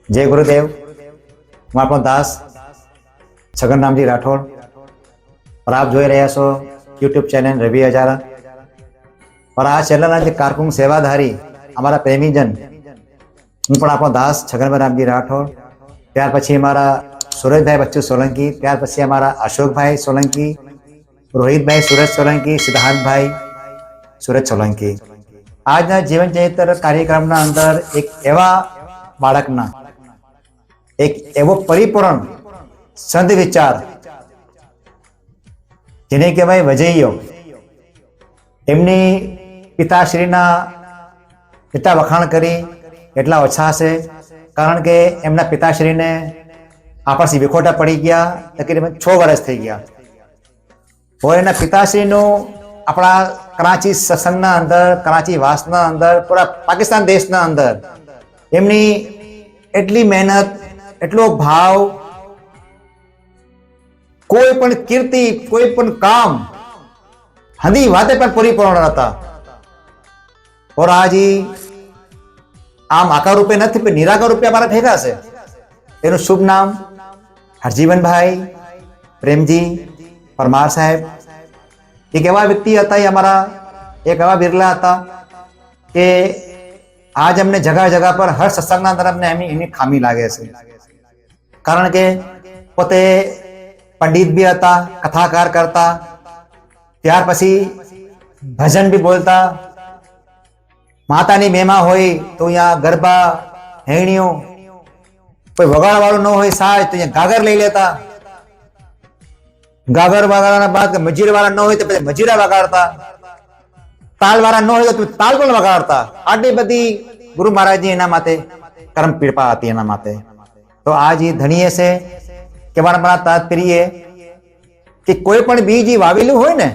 जय गुरुदेव। मैं आपनो दास छगन रामजी राठौड़ और आप જોઈ રહ્યા છો યુટ્યુબ ચેનલ રવિ હજારા। और આ ચેનલના જે કાર્કુન સેવાધારી અમારા પ્રેમીજન, હું પણ આપણો દાસ છગનભાઈ રામજી રાઠોડ, ત્યાર પછી અમારા સુરેશભાઈ બચ્ચુ સોલંકી, ત્યાર પછી અમારા અશોકભાઈ સોલંકી, રોહિતભાઈ સુરેશ સોલંકી, સિદ્ધાર્થભાઈ સુરેશ સોલંકી। આજના જીવન ચરિત્ર કાર્યક્રમના અંદર એક એવા બાળકના એક એવો પરિપૂર્ણ સંત વિચાર જેને કહેવાય વજૈયો, એમની પિતાશ્રીના પિતા વખાણ કરી એટલા ઓછા છે, કારણ કે એમના પિતાશ્રીને આપણાથી વિખોટા પડી ગયા, તકરીબન 6 વર્ષ થઈ ગયા હોય। એના પિતાશ્રીનું આપણા કરાચી સત્સંગના અંદર, કરાચી વાસના અંદર, પૂરા પાકિસ્તાન દેશના અંદર એમની એટલી મહેનત, એટલો ભાવ, કોઈ પણ કીર્તિ, કોઈ પણ કામ હદી વાતે પણ પરિપૂર્ણ હતા। और आज આમ આકાર રૂપે નથી પણ નિરાકાર રૂપે અમારા ભેગા છે। એનું શુભ નામ હરજીવનભાઈ પ્રેમજી પરમાર સાહેબ। એક એવા વ્યક્તિ હતા, એ અમારા એક એવા બિરલા હતા કે આજ અમને જગા જગા પર હર સત્સંગના અંદર અમને એની ખામી લાગે છે, કારણ કે પોતે પંડિત બી હતા, કથાકાર કરતા, ત્યાર પછી ભજન બી બોલતા, માતાની મહેમા હોય તો અહીંયા ગરબા હેણીઓ, કોઈ વગાડ વાળું ન હોય સાજ તો અહીંયા ગાગર લઈ લેતા, ગાગર વગાડવાના બાદ મજીરા વાળા ન હોય તો પછી મજીરા વગાડતા, તાલ વાળા ન હોય તો તાલ પણ વગાડતા। આટલી બધી ગુરુ મહારાજની એના માટે કર્મ પીડપા હતી એના માટે। તો આજ ધણીએ છે કહેવાના તાત્પર્ય કે કોઈ પણ બીજ વાવેલું હોય ને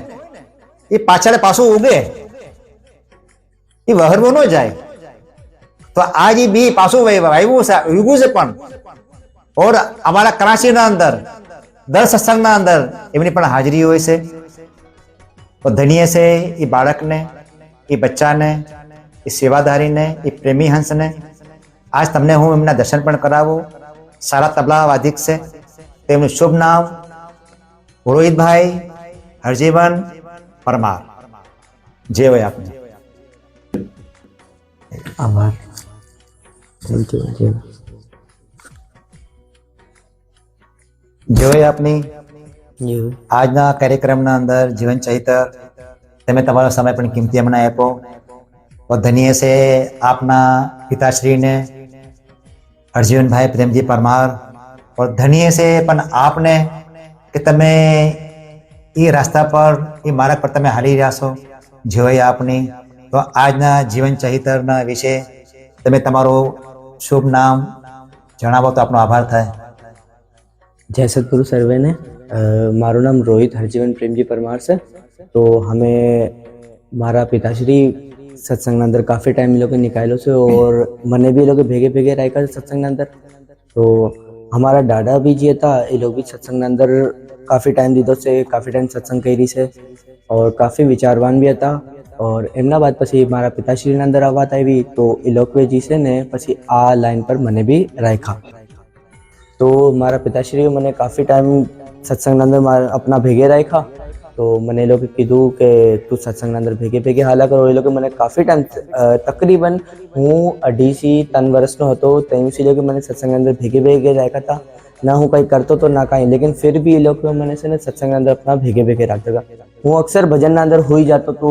એ પાછળ પાછું ઉગે, એ વહરવું ન જાય। તો આજ બી પાછું વાવ્યું છે, ઉગ્યું છે પણ। ઓર અમારા કરાચીના અંદર દર સત્સંગના અંદર એમની પણ હાજરી હોય છે। તો ધણીએ છે એ બાળકને, એ બચ્ચાને, એ સેવાધારીને, એ પ્રેમી હંસને। આજ તમને હું એમના દર્શન પણ કરાવું। સારા તબલા વાદિક છે। તેમનું શુભ નામ રોહિતભાઈ હરજીવન પરમાર। જય હોય આપને। આભાર। જય હોય આપની। આજના કાર્યક્રમના અંદર જીવન ચરિત્ર તમે તમારો સમય પણ કિંમતી અમને આપ્યો। और धन्य से आपना पिताश्री ने हरजीवन भाई प्रेमजी परमार, और धन्य से पण आपने कि तमे ये रास्ता पर, ये मार्ग पर तमे हाली રહ્યા છો। જોઈ આપની। તો આજના જીવન ચરિત્રના વિશે તમે તમારું શુભ નામ જણાવો તો આપનો આભાર થાય। जय सतगुरु सर्वे ने। मारू नाम रोहित हरजीवन प्रेमजी परमार से। तो हमें मारा पिताश्री सत्संग अंदर काफ़ी टाइम ये लोग निकालो से, और मने भी ये लोग भेगे भेगे रहा सत्संग अंदर। तो हमारा डाडा भी जी था, ये लोग भी सत्संग अंदर काफ़ी टाइम दीदो से, काफ़ी टाइम सत्संग करी से, और काफ़ी विचारवान भी था। और एमना बाद पछी मारा पिताश्री अंदर आवात आई, तो ये लोग जी से ने पछी आ लाइन पर मने भी राखा। तो मारा पिताश्री मैंने काफ़ी टाइम सत्संग अंदर अपना भेगे रखा। तो मैंने लोग कीधु के तू सत्संग अंदर भेगे भेगे हाला करो। ये लोग मैंने काफ़ी टाइम तकरीबन हूँ 2.5-3 वर्षનો હતો ત્યાંથી लोग मैंने सत्संग अंदर भेगे भेगे रखा था। ना हूँ कहीं करतो तो ना कहीं, लेकिन फिर भी ये लोग मैंने से सत्संग अंदर अपना भेगे भेगे रखता था। हूँ अक्सर भजन अंदर हो ही जाता, तो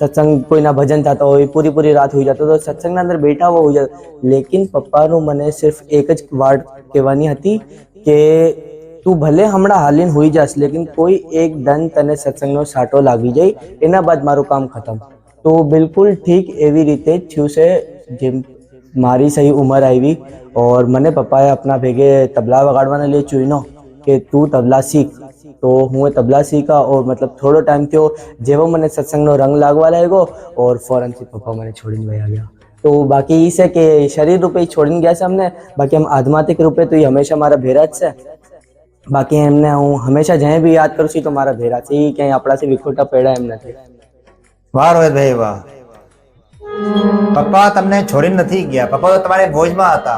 सत्संग कोई ना भजन था तो पूरी पूरी रात हो जाता, तो सत्संग अंदर बैठा हुआ हो जाता। लेकिन पप्पा नु मैंने सिर्फ एक ज वार्ड कहेवानी हती के तू भले हमणा हालीन होई जास, लेकिन कोई एक दन तने सत्संगनो साटो लागी जाए, एना बाद मारू काम खत्म। तो बिल्कुल ठीक एवी रीते थयुं छे। जेम मारी सही उमर आई और मने पप्पाए अपना भेगे तबला वगाड़वाने लिए चुनो कि तू तबला सीख। तो हूँ तबला सीखा, और मतलब थोड़ो टाइम थयो जेवो मने सत्संगनो रंग लागवा लागो, और फौरन से पप्पा मैंने छोड़ीने वया गया। तो बाकी ये है कि शरीर रूपे छोड़ीने गया से हमने, बाकी हम आध्यात्मिक रूपे तो ये हमेशा मारा भेरा ज छे। बाकी एमने हूँ हमेशा जहीं भी याद करूँ तो मारा भेरा छे, कहीं अपना से विखोटा पेड़ा एम नहीं। वाह रोहित भाई वाह। पप्पा तमने छोड़ीने નથી ગયા, પપ્પા તો તમારી મોજમાં હતા।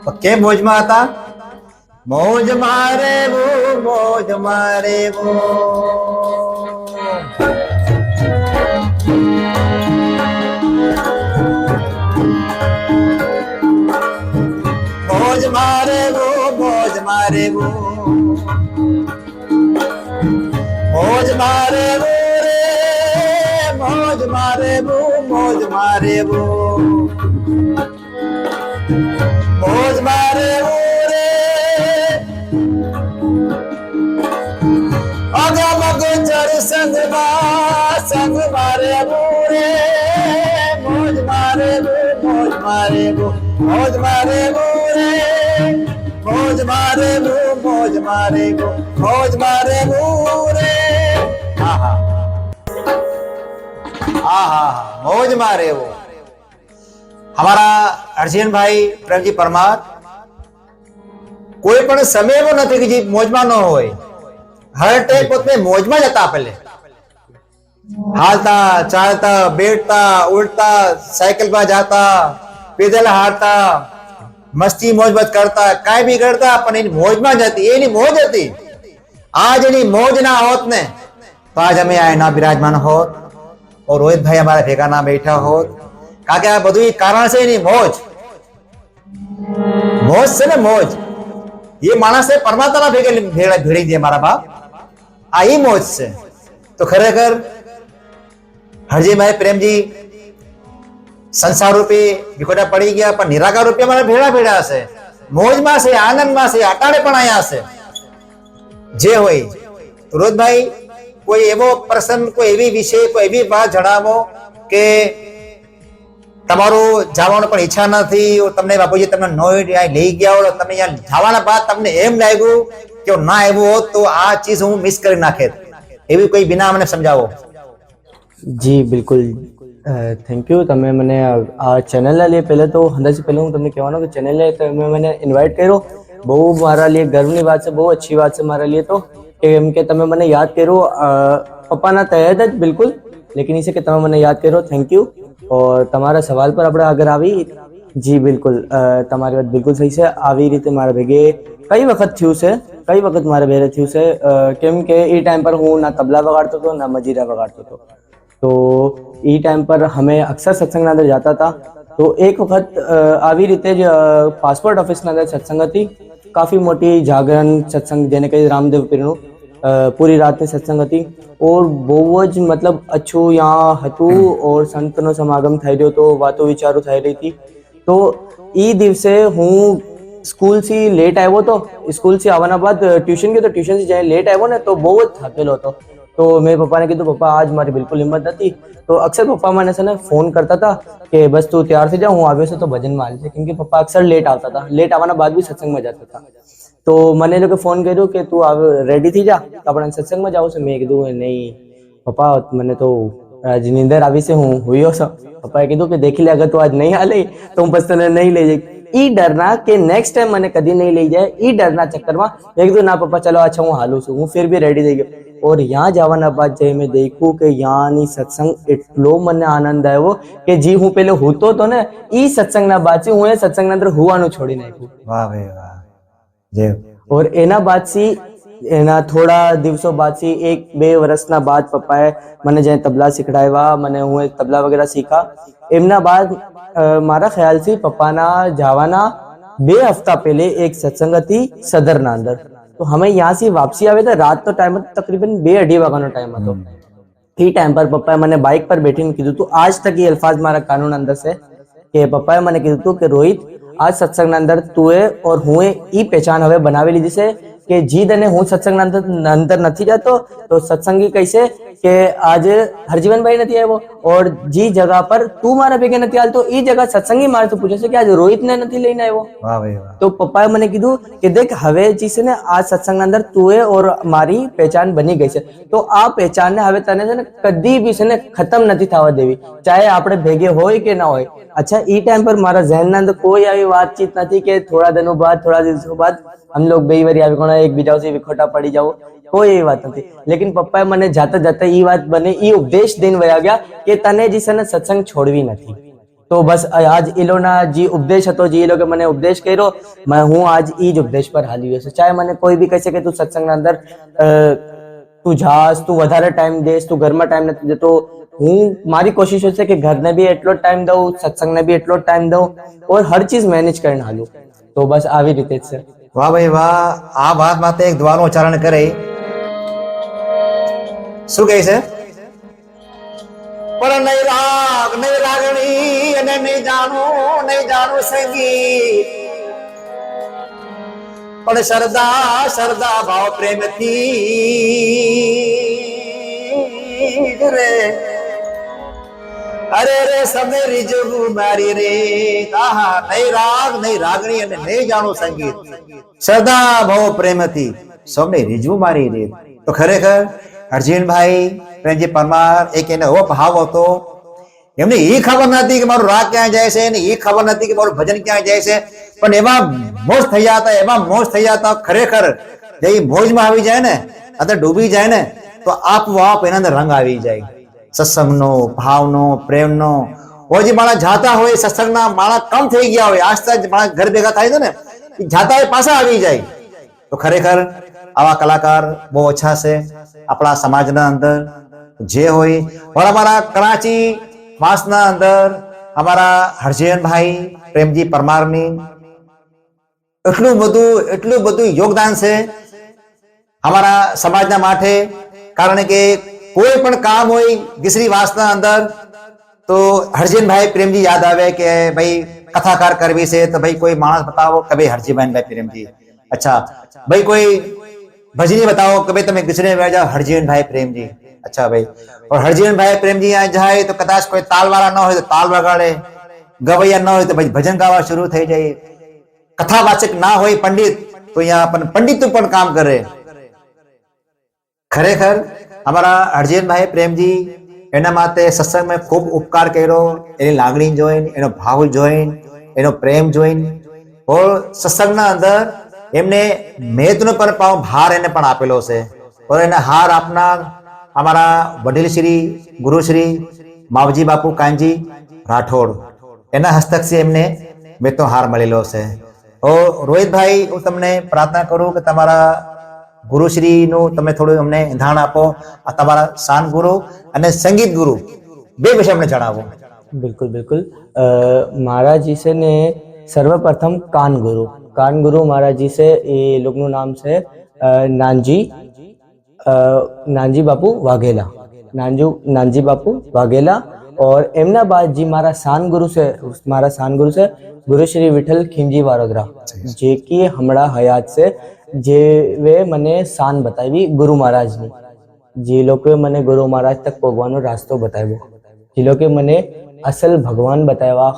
તો કેમ મોજમાં હતા? મોજ મારે વો, મોજ મારે વો. મોજ મારે વો, મોજ મારે વો. મોજ મારે વો રે, મોજ મારે વો, મોજ મારે વો. મોજ મારે વો રે, અગમગ ચર સંગ મારે વો રે. મોજ મારે વો, મોજ મારે વો, મોજ મારે વો રે. મોજ મારે વો, મોજ મારે વો, મોજ મારે વો રે. આહા આહા, મોજ મારે વો. हमारा अर्जुन भाई प्रेमजी परमार કોઈ પણ સમય એવો નથી કે જે મોજમાં ન હોય. હર ટાઈમ પોતે મોજમાં જ હતા. પહેલે હાલતા ચાલતા બેઠતા ઉડતા સાયકલ પર જાતા પેદલ હારતા મસ્તી મોજમત કરતા કાંઈ બી કરતા પણ એની મોજમાં જ હતી. એની મોજ હતી. आज એની મોજ ના હોત ને તો આજ અમે આ ના બિરાજમાન હોત और रोहित भाई हमारे भेगा ना बैठा होत. કારણ કે આ બધું કારણ છે એની મોજ. મોજ છે ને મોજ. એ માણસે પરમાત્માના ભેગા ભેળી દે મારા બાપ. આ ઈ મોજ છે. તો ખરેખર હરજીભાઈ પ્રેમજી સંસાર રૂપે વિખોટા પડી ગયા પણ નિરાકાર રૂપે મારા ભેળા ભેળા છે. મોજમાં છે, આનંદમાં છે, અટાણે પણ અહીંયા છે. જે હોય રોજભાઈ કોઈ એવો પ્રસંગ, કોઈ એવી વિષય, કોઈ એવી વાત જણાવો કે તમારું જવાનું પણ ઈચ્છા નથી, તમને બાપુજી તમને નોઈડ લઈ ગયા હોય, તમે અહીંયા જવાના બાદ તમને એમ લાગ્યું કે ના આવ્યું હોત તો આ ચીજ હું મિસ કરી નાખે. એવી કોઈ બિના મને સમજાવો. જી બિલકુલ, થેન્ક યુ. તમે મને આ ચેનલના લીધે પહેલે તો અંદાજે પહેલે હું તમને કહેવાનો કે ચેનલને તમે મને ઇન્વાઇટ કર્યો, બહુ મારા લીધે ગર્વની વાત છે, બહુ अच्छी વાત છે મારા લીધે. તો કેમ કે તમે મને યાદ કર્યો પપ્પાના તહેત જ બિલકુલ, લેકિન इसे કે તમે મને યાદ કર્યો, થેન્ક યુ. और તમારા સવાલ પર આપણે આગળ આવી. જી બિલકુલ, તમારી વાત બિલકુલ સહી છે. આવી રીતે મારા ભેગે કઈ વખત થયું છે, કઈ વખત મારા ભેગે થયું છે. કેમ કે એ ટાઈમ પર હું ના તબલા વગાડતો હતો ના મજીરા વગાડતો હતો. તો એ ટાઈમ પર અમે અક્ષર સત્સંગના અંદર જતા હતા. તો એક વખત આવી રીતે જ પાસપોર્ટ ઓફિસના અંદર સત્સંગ હતી. કાફી મોટી જાગરણ સત્સંગ, જેને કહીએ રામદેવ પીરનું. પૂરી રાતની સત્સંગ હતી और બહુ જ મતલબ અચ્છું यहाँ હતું और સંતનો સમાગમ થઈ રહ્યો હતો, વાતો વિચારો થઈ રહી હતી. તો એ દિવસે હું સ્કૂલથી લેટ આવ્યો હતો. સ્કૂલથી આવવાના બાદ ટ્યુશન ગયો તો ટ્યુશનથી જ્યારે લેટ આવ્યો ને તો બહુ જ થાકેલો હતો. તો મેં પપ્પાને કીધું પપ્પા આજ મારી બિલકુલ હિંમત નથી. તો અક્ષર પપ્પા મને છે ને ફોન કરતા હતા કે બસ તું તૈયાર થઈ જા, હું આવ્યો છું તો ભજનમાં આવી છે. કેમ કે પપ્પા અક્ષર લેટ આવતા હતા, લેટ આવવાના બાદ બી સત્સંગમાં જતા હતા. તો મને એ લોકો ફોન કર્યો કે તું રેડી થઈ જા, આપણે સત્સંગમાં જાવ છે. મેં કીધું નહીં પપ્પા, મને તો આજ નીંદર આવી છે, હું હુયો છું. પપ્પાએ કીધું કે દેખી લે, અગર તું આજ નહીં હાલે તો હું પછી તને નહીં લઈ જઈ. ઈ ડરના કે નેક્સ્ટ ટાઈમ મને કદી નહીં લઈ જાય, ઈ ડરના ચક્કરમાં મેં કીધું ના પપ્પા ચલો અચ્છા હું હાલું છું. હું ફિર બી રેડી થઈ ગયો. और यहाँ જવાના બાદ જઈ મેં દેખ્યું કે યાની સત્સંગ એટલો મને આનંદ આવ્યો કે જી હું પેલે હોતો તો ને ઈ સત્સંગના બાદથી હું એ સત્સંગના અંદર હોવાનું છોડી નાખ્યું. વાહ ભાઈ વાહ. જે और એના બાદથી એના થોડા દિવસો બાદથી 1-2 વર્ષના બાદ પપ્પાએ મને જે તબલા શીખડાવ્યા, મને હું તબલા વગેરે શીખા. એમના બાદ મારા ખ્યાલથી પપ્પાના જવાના 2 હफ्ता પહેલે એક સત્સંગ હતી સદરના અંદર. તો અમે ત્યાંથી વાપસી આવ્યા હતા. રાતનો ટાઈમ હતો, તકરીબન 2-2:30 વાગ્યાનો ટાઈમ હતો. એ ટાઈમ પર પપ્પાએ મને બાઇક પર બેઠીને કીધું હતું, આજ તક એ અલ્ફાઝ મારા કાનૂન અંદર છે કે પપ્પાએ મને કીધું હતું કે રોહિત, આ સત્સંગના અંદર તુએ और હું એ પહેચાન હવે બનાવી લીધી છે કે જીદ અને હું સત્સંગના અંદર નથી જતો તો સત્સંગી કહેશે કે આજે હરજીવનભાઈ નથી આવ્યો, और જી જગહ પર તું મારા ભેગે નથી હાલતો એ જગહ સત્સંગી મારાથી પૂછે છે કે આજે રોહિતને નથી લઈને આવ્યો. વાહ ભાઈ વાહ. તો પપ્પાએ મને કીધું કે દેખ હવે જી છે ને આ સત્સંગના અંદર તુએ और મારી પહેચાન બની ગઈ છે. તો આ પહેચાનને હવે તને છે ને કદી બી છે ને ખતમ નથી થવા દેવી, ચાહે આપણે ભેગે હોય કે ના હોય. अच्छा ई टाइम पर મારા ઝહેનના અંદર કોઈ આવી વાતચીત નથી કે થોડા દિનો બાદ, થોડા દિવસો બાદ हम लोग બે વરી આવી કોણ એકબીજાથી વિખોટા પડી જાવ, કોઈ એવી વાત નથી. લેકિન પપ્પાએ મને જાતા જાતા એ વાત બને એ ઉપદેશ દઈને વયા ગયા કે તને જે છે ને સત્સંગ છોડવી નથી. તો બસ આજ એ લોકોના જે ઉપદેશ હતો, જે એ લોકો મને ઉપદેશ કર્યો, હું આજ એ જ ઉપદેશ પર હાલી ગયો છું. ચાહે મને કોઈ બી કહે છે કે તું સત્સંગના અંદર તું જાસ, તું વધારે ટાઈમ દેસ, તું ઘરમાં ટાઈમ નથી દેતો, હું મારી કોશિશ હશે કે ઘરને બી એટલો જ ટાઈમ દઉં, સત્સંગને બી એટલો જ ટાઈમ દઉં ઓર હર ચીજ મેનેજ કરીને હાલું. તો બસ આવી રીતે જ છે. વાહ ભાઈ વાહ, આ વાત માટે એક દ્વારનું ઉચ્ચારણ કરે. શું કહે છે? પણ નહીં રાગ નહીં લાગણી અને નહીં જાણું સંગીત, પણ શ્રદ્ધા શ્રદ્ધા ભાવ પ્રેમથી રે, અરે રે સમે રીજવું મારી રે. આહા, નહીં રાગ નહીં રાગણી અને નહીં જાણું સંગીત, શ્રદ્ધા ભાવ પ્રેમથી સૌને રીઝવું મારી રે. તો ખરેખર હરજીનભાઈ પ્રેમજી પરમાર એક એને એવો ભાવ હતો, એમને એ ખબર નથી કે મારું રાગ ક્યાં જાય છે, એને એ ખબર નથી કે મારું ભજન ક્યાં જાય છે, પણ એમાં મોજ થઈ જતા, એમાં મોજ થઈ જતા. ખરેખર જે મોજમાં આવી જાય ને, અંદર ડૂબી જાય ને, તો આપોઆપ એના અંદર રંગ આવી જાય, સત્સંગનો, ભાવનો, પ્રેમનો. જે માણસ જાતા હોય સત્સંગના, માણસ કમ થઈ ગયા હોય, આસ્તા જ માણસ ઘર ભેગા થાય છે ને, જાતા એ પાછા આવી જાય. તો ખરેખર આવા કલાકાર બહુ ઓછા છે આપણા સમાજના અંદર. જે હોય પણ અમારા કરાચી વાસના અંદર અમારા હરજીનભાઈ પ્રેમજી પરમારની એટલું બધું યોગદાન છે અમારા સમાજના માટે. કારણ કે કોઈ પણ કામ હોય ગીસરી વાસના અંદર તો હરજીનભાઈ પ્રેમજી યાદ આવે કે ભાઈ કથાકાર કરવી છે, તો ભાઈ કોઈ માણસ બતાવો કે ભાઈ હરજીનભાઈ પ્રેમજી. અચ્છા ભાઈ કોઈ ભજની બતાવો કે ભાઈ તમે ગીસરી જાઓ, હરજીનભાઈ પ્રેમજી. અચ્છા ભાઈ, और હરજીનભાઈ પ્રેમજી यहाँ જાય તો કદાચ કોઈ તાલ વાળા ન હોય તો તાલ વગાડે, ગવૈયા ન હોય તો ભાઈ ભજન ગાવા શરૂ થઈ જાય, કથાવાચક ના હોય પંડિત તો અહીંયા પણ પંડિત પણ કામ કરે. ખરેખર અમારા હરજીનભાઈ પ્રેમજી એના માટે સત્સંગમાં ખૂબ ઉપકાર કર્યો. એની લાગણી જોઈને, એનો ભાવ જોઈને, એનો પ્રેમ જોઈને, ઓર સત્સંગના અંદર એમને મેદનો પણ ભાર એને પણ આપેલો છે. ઓર એને હાર આપનાર અમારા વડીલ શ્રી ગુરુશ્રી માવજી બાપુ કાનજી રાઠોડ, એના હસ્તકથી એમને મેદનો હાર મળેલો છે. રોહિતભાઈ, હું તમને પ્રાર્થના કરું કે તમારા ગુરુશ્રીનું તમે થોડું અમને ધ્યાન આપો. આ તમારા શાન ગુરુ અને સંગીત ગુરુ બે વિશે અમને જણાવો. બિલકુલ બિલકુલ. મહારાજી છે ને સર્વપ્રથમ કાન ગુરુ મહારાજી છે, એ લોગનું નામ છે નાનજી બાપુ વાઘેલા. और एमना बाद जी मारा शान गुरु से गुरु श्री विठल खिमजी वारोदरा, जे की हमड़ा हयात से जे वे मने शान बतावी गुरु महाराज ने, जे लोग मने गुरु महाराज तक पहुंचવાનો रास्तो बताव्यो, जे लोग मने असल भगवान बतावा,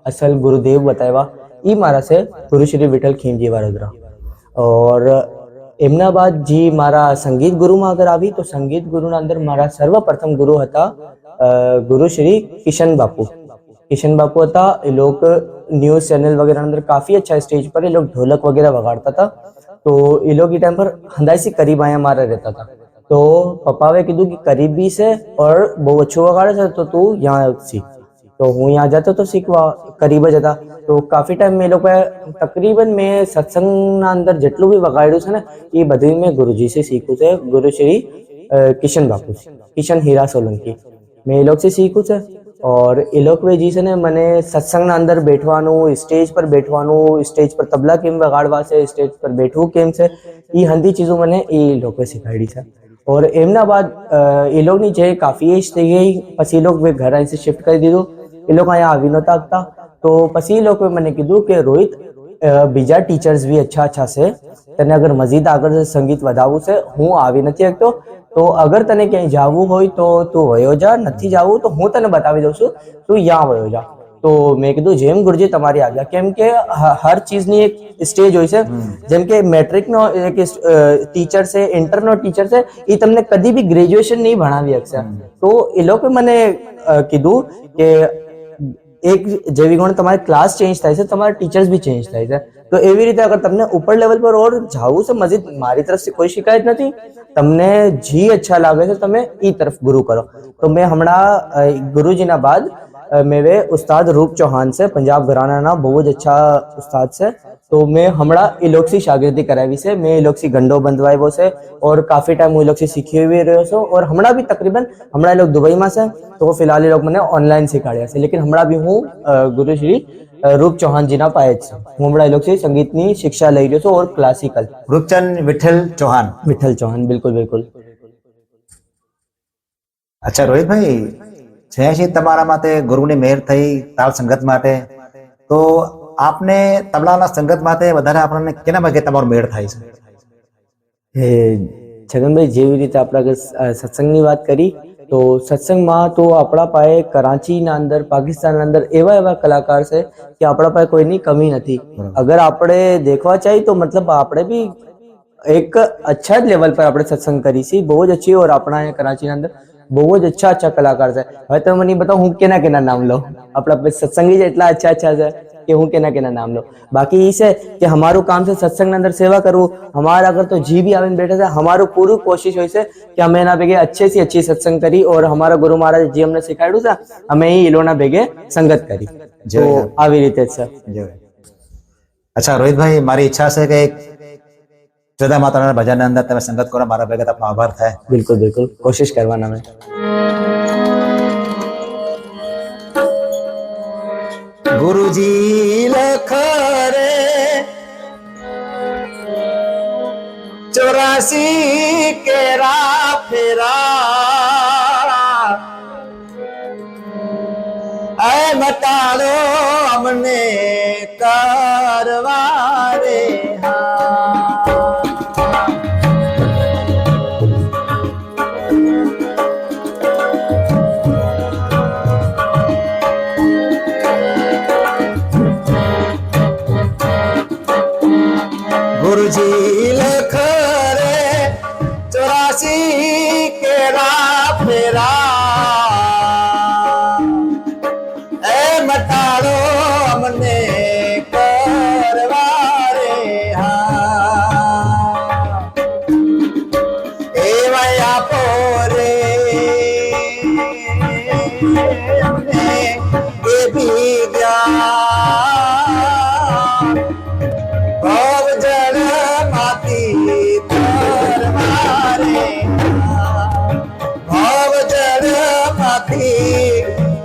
असल गुरुदेव बतावा, ई मारा से गुरु श्री विठल खिमजी वारोदरा. और एमना बाद जी मारा संगीत गुरु में अगर आवी तो संगीत गुरु ना अंदर मारा सर्वप्रथम गुरु हता गुरु श्री किशन बापू था. ये लोग न्यूज चैनल वगैरह अंदर काफी अच्छा स्टेज पर ये लोग ढोलक वगैरह वगाड़ता था. तो ये लोग ये टाइम पर हंदाई से करीब आया मारा रहता था. तो पप्पावे कीधु कि करीबी से और बहुत अच्छो वगाड़े से, तो तू यहाँ सीख. तो हूँ यहाँ जाता तो सीखवा करीब जता. तो काफी टाइम में लोग तकरीबन मैं सत्संग ना अंदर जेटलू भी वगाड़ू है ना, ये बधु में गुरुजी से सीखू है. गुरु श्री किशन हीरा सोलंकी मैं ये लोग से सीखू है. और ये लोग वे जी से ने मैंने सत्संग ना अंदर बैठवानू, स्टेज पर बैठवानू, स्टेज पर तबला केम वगाड़वा से, स्टेज पर बैठવું केम से, ये हंधी चीजों मैंने ये लोग सिखाड़ी है. और एमना बाद ये लोग ની જે કાફી એજ થઈ ગઈ, પછી लोग वे घर અહીં से शिफ्ट કરી દીધું. એ લોકો અહીંયા આવી નહોતા શકતા. તો પછી એ લોકોએ મને કીધું કે રોહિત બીજા ટીચર્સ બી અચ્છા છે, તને અગર મજીદ આગળ સંગીત વધાવવું છે, હું આવી નથી શકતો, તો અગર તને ક્યાંય જવું હોય તો તું વયો જા, નથી જવું તો હું તને બતાવી દઉં છું, તું यहाँ વયો જા. તો મેં કીધું જેમ ગુરુજી તમારી આજ્ઞા, કેમ કે હર ચીજની એક સ્ટેજ હોય છે. જેમ કે મેટ્રિકનો એક ટીચર છે, ઇન્ટરનો ટીચર છે, એ તમને કદી બી ગ્રેજ્યુએશન નહીં ભણાવી શકશે. તો એ લોકોએ મને કીધું કે એક જેવી ગુણ તમારે ક્લાસ ચેન્જ થાય છે, તમારા ટીચર્સ બી ચેન્જ થાય છે. તો એવી રીતે અગર તમને ઉપર લેવલ પર ઓર જવું છે મજીદ, મારી તરફથી કોઈ શિકાયત નથી, તમને जी अच्छा लागे છે તમે એ તરફ ગુરુ કરો. તો મેં હમણાં ગુરુજીના બાદ मेरे उस्ताद रूप चौहान से पंजाब घराना बहुत अच्छा उस्ताद से तो मैं हमारा इलोक्सी शागिर्दी करावी से मैं इलोक्सी घंटो बंधवाए वो से और काफी टाइम वो इलोक्सी सीखी हुई रहे सो और हमारा भी तकरीबन हमारा लोग दुबई में से तो फिलहाल ये लोग मैंने ऑनलाइन सिखाड़िया से लेकिन हमारा भी हूँ गुरु श्री रूप चौहान जी ना पाए हूँ हमारा इलोक्सी संगीतनी शिक्षा लई रही और क्लासिकल રૂપચંદ વિઠ્ઠલ ચૌહાણ. विठल चौहान बिल्कुल बिल्कुल અચ્છા રોહિતભાઈ, છે તમારા માથે ગુરુની મહેર થઈ તાલ સંગત માટે, તો આપને તબલાના સંગત માટે વધારે આપણને કેના ભાગે તમારો મેળ થાય છે? છગનભાઈ જેવી રીતે આપણે સત્સંગની વાત કરી તો સત્સંગમાં તો આપણા પાસે કરાચીના અંદર પાકિસ્તાનના અંદર એવા એવા કલાકાર છે કે આપણા પાસે કોઈની કમી નથી. અગર આપણે દેખવા ચાહીએ તો મતલબ આપણે બી એક अच्छा लेवल पर આપણે સત્સંગ કરી છે બહુ જ अच्छी और આપણા અહીંયા કરાચીના અંદર બહુ જ अच्छा કલાકાર છે. હવે તમે મને बताओ હું કેના કેના નામ લો આપણા સત્સંગી જ એટલા अच्छा છે कि हूँ केना केना नाम लो. बाकी ये है कि हमारू काम से सत्संग अंदर सेवा करूँ हमारा अगर तो जी भी आवे बैठे थे हमारू पूरी कोशिश हुई से कि हमें ना बेगे अच्छे से अच्छी सत्संग करी और हमारा गुरु महाराज जी हमने सिखाड़ू था हमें ही इलोना बेगे संगत करी तो આવી રીતે છે. અચ્છા રોહિતભાઈ, મારી ઈચ્છા છે કે જદા માતાના ભજન અંદર તમે સંગત કરો, મારા ભેગા આપનો આભાર થાય. बिल्कुल बिल्कुल कोशिश करवाना में गुरुजी लखरे 84 केरा फेरा ऐ मटालो हमने करवारे गुरुजी लखरे 84 केरा फेरा ए मटाड़ो हमने करवारे ए वया पोरे हमने ये भी गया भाव जड़ माती तरवारे भाव जड़ माती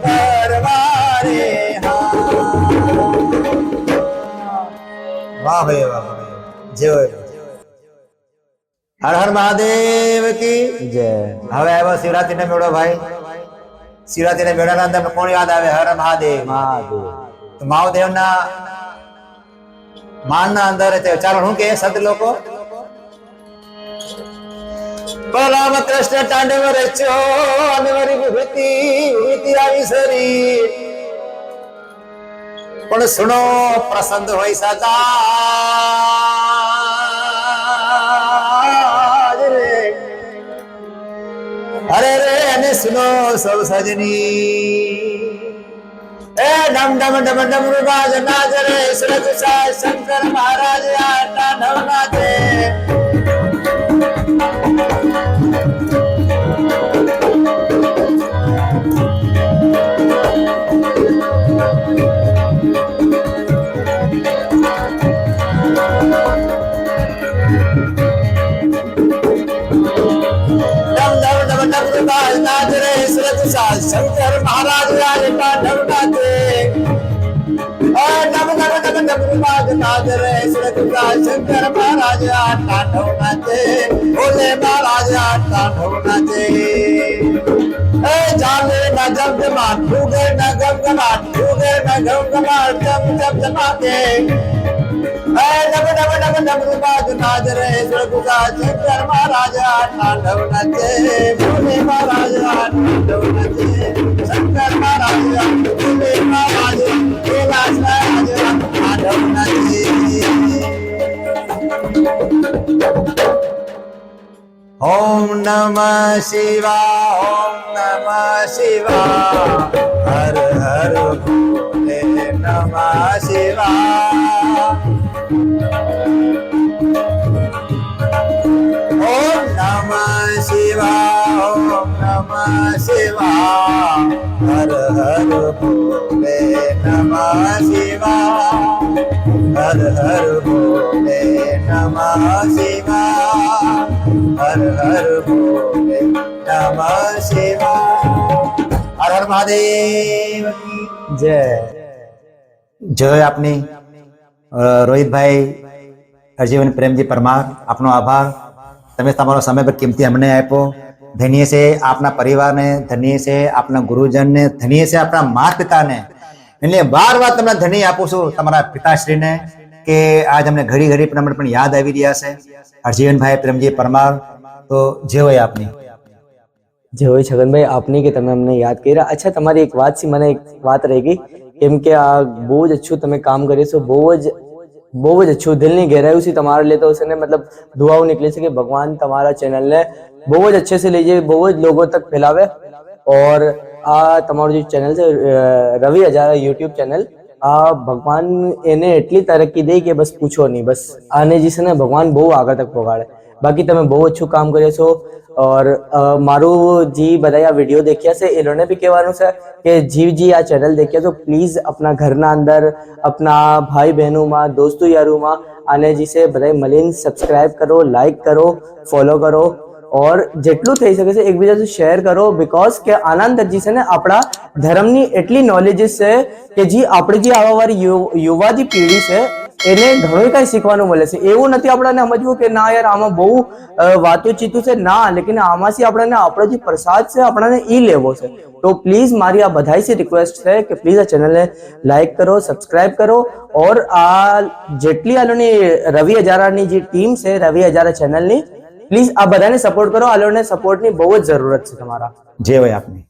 तरवारे वाह भाई वाह जय हर हर महादेव की जय. હવે આવ્યો શિવરાત્રીનો મેળો ભાઈ. શિવરાત્રીના મેળાના અંદર કોણ યાદ આવે? હર મહાદેવ. महादेव તો મહાદેવના માનના અંદર ચાલો શું કે સદ લોકો બલરામ કૃષ્ણ તાંડવ રચ્યો અનવરી વિભૂતિ વિભૂતિ આવી સરી પણ સુનો પ્રસન્ન હોય સદા રે અરે રે અને સુનો સૌ સજની ए डम डम डम डम रुबाज नाच रे सुरत साय शंकर महाराज आटा ढव नाचे डम डम डम डम रुबाज नाच रे सुरत साय शंकर महाराज आटा ढव नाचे नम नम नम नम रुबाज नाच रे सुरत साय शंकर महाराज आटा ढव नाचे भोले महाराज आटा ढव नाचे ए जाले न जम जमा ठुगे न गम गमा ठुगे न गम गमा जम जम जमाते ए नम नम नम नम रुबाज नाच रे सुरत साय शंकर महाराज आटा ढव नाचे भोले महाराज आटा ढव नाचे शंकर महाराज भोले महाराज कैलाश महाराज आटा ढव नाचे ओम नमः शिवाय ओम नमः शिवाय हर हर भोले नमः शिवाय ओम नमः शिवाय ओम नमः શિવાય હર હર ભોલે નમઃ શિવાય હર હર ભોલે નમઃ શિવાય હર હર ભોલે નમઃ શિવાય હર હર મહાદેવ કી जय જય આપની રોહિતભાઈ હરજીવન પ્રેમજી પરમાર, આપનો આભાર. તમે તમારો સમય પર કિંમતી અમને આપ્યો. ધન્ય છે આપના પરિવારને, ધન્ય છે આપના ગુરુજનને, ધન્ય છે આપણા માતા પિતાને. એટલે વાર તમને ધન્ય આપું છું તમારા પિતાશ્રીને કે આજ અમને ઘડી ઘડી પણ યાદ આવી રહ્યા છે. હરજીવનભાઈ પ્રેમજી પરમાર, તો જે હોય આપની. જે હોય છગનભાઈ આપની કે તમે અમને યાદ કર્યા. અચ્છા, તમારી એક વાત થી મને એક વાત રહી ગઈ, કેમ કે આ બહુ જ અચ્છું તમે કામ કર્યું છો, બહુ જ અચ્છું દિલની ગહેરાઈઓ થી તમારે લેતો હશે ને, મતલબ દુઆઓ નીકળી છે કે ભગવાન તમારા ચેનલને બહુ જ अच्छे से लीजिए, બહુ જ લોકો તક ફેલાવે. और આ તમારું જે ચેનલ છે રવિ હજારા યુટ્યુબ ચેનલ, આ ભગવાન એને એટલી તરક્કી દે કે બસ પૂછો નહીં. બસ આને જે છે ને ભગવાન બહુ આગળ તક પહોંચાડે. બાકી તમે બહુ અચ્છું કામ કર્યો છો. और મારું જે બધા આ વિડીયો દેખ્યા છે એ લોકોને બી કહેવાનું છે કે જીવજી આ ચેનલ દેખ્યા તો પ્લીઝ अपना ઘરના અંદર, अपना ભાઈ બહેનોમાં, દોસ્તો યારોમાં આને જે છે બધા મળીને સબસ્ક્રાઇબ કરો, લાઈક કરો, ફોલો કરો, और જેટલું થઈ શકે છે એકબીજાથી શેર કરો. બીકોઝ કે આના અંદર જે છે ને આપણા ધર્મની એટલી નોલેજીસ છે કે જે આપણી જે આવવાવાળી યુવા જે પેઢી છે એને ઘણું કઈ શીખવાનું મળે છે. એવું નથી આપણને સમજવું કે ના યાર આમાં બહુ વાતો ચીતું છે, ના, લેકિન આમાંથી આપણને આપણો જે પ્રસાદ છે આપણને ઈ લેવો છે. તો પ્લીઝ મારી આ બધાઈ સે રિક્વેસ્ટ છે કે પ્લીઝ આ ચેનલને લાઈક કરો, સબસ્ક્રાઇબ કરો, और આ જેટલી આલોની રવિ હજારાની જે ટીમ છે રવિ હજારા ચેનલની, પ્લીઝ આ બધાને સપોર્ટ કરો. આ લોકોને સપોર્ટની બહુ જ જરૂરત છે તમારા. જે હોય આપની.